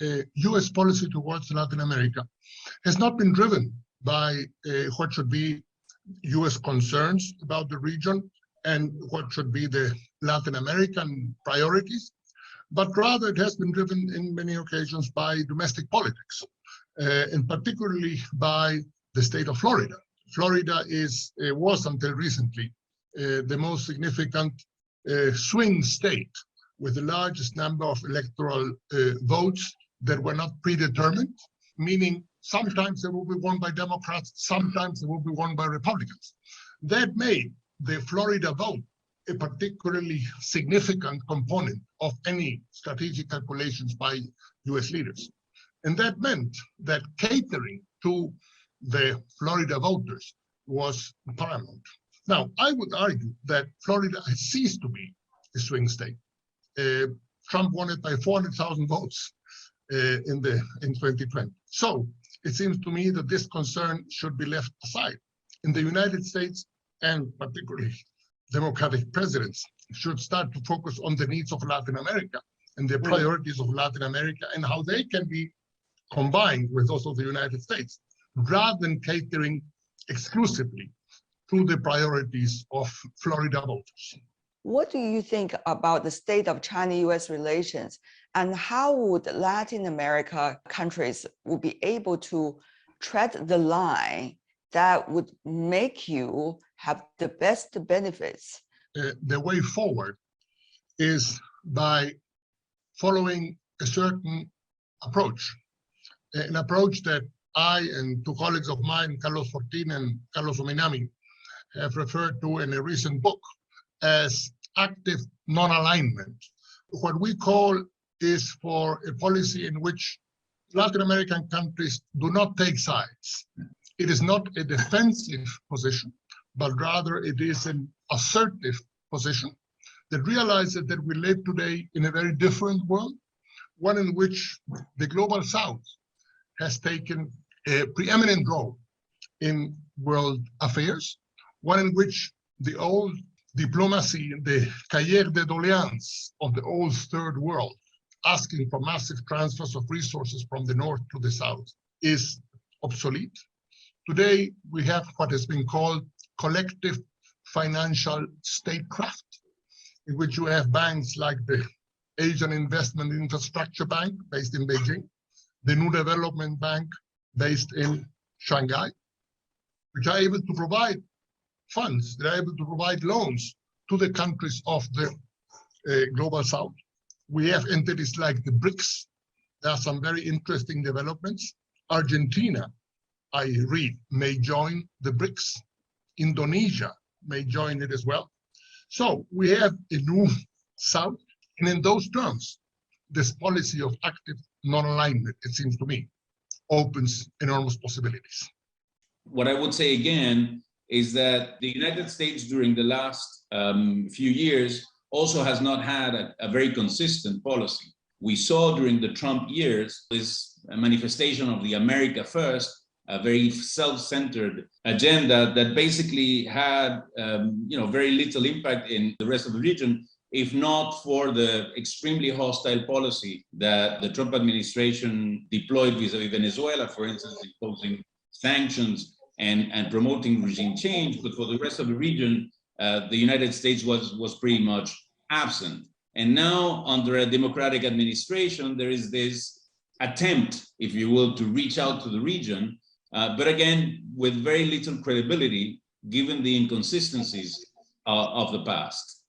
US policy towards Latin America has not been driven by what should be US concerns about the region and what should be the Latin American priorities, but rather it has been driven in many occasions by domestic politics, and particularly by the state of Florida. Florida was until recently the most significant swing state with the largest number of electoral votes that were not predetermined, meaning sometimes they will be won by Democrats, sometimes they will be won by Republicans. That made the Florida vote a particularly significant component of any strategic calculations by US leaders. And that meant that catering to the Florida voters was paramount. Now, I would argue that Florida has ceased to be a swing state. Trump won it by 400,000 votes in 2020. So it seems to me that this concern should be left aside. In the United States, and particularly Democratic presidents, should start to focus on the needs of Latin America and the priorities of Latin America and how they can be combined with those of the United States, rather than catering exclusively to the priorities of Florida voters. What do you think about the state of China-US relations, and how would Latin America countries would be able to tread the line that would make you have the best benefits? The way forward is by following a certain approach, an approach that I and two colleagues of mine, Carlos Fortin and Carlos Ominami, have referred to in a recent book as active non-alignment. What we call is for a policy in which Latin American countries do not take sides. It is not a defensive position, but rather it is an assertive position that realizes that we live today in a very different world, one in which the global South has taken a preeminent role in world affairs, one in which the old diplomacy, the cahier de doléances of the old third world, asking for massive transfers of resources from the north to the south, is obsolete. Today, we have what has been called collective financial statecraft, in which you have banks like the Asian Investment Infrastructure Bank, based in Beijing, the New Development Bank, based in Shanghai, which are able to provide funds, they're able to provide loans to the countries of the global south. We have entities like the BRICS. There are some very interesting developments. Argentina, I read, may join the BRICS. Indonesia may join it as well. So we have a new south, and in those terms, this policy of active non-alignment, it seems to me, opens enormous possibilities. What I would say again is that the United States during the last few years also has not had a very consistent policy. We saw during the Trump years this manifestation of the America First, a very self-centered agenda that basically had very little impact in the rest of the region, if not for the extremely hostile policy that the Trump administration deployed vis-a-vis Venezuela, for instance, imposing sanctions and promoting regime change. But for the rest of the region, the United States was pretty much absent. And now, under a democratic administration, there is this attempt, if you will, to reach out to the region, but again, with very little credibility, given the inconsistencies of the past.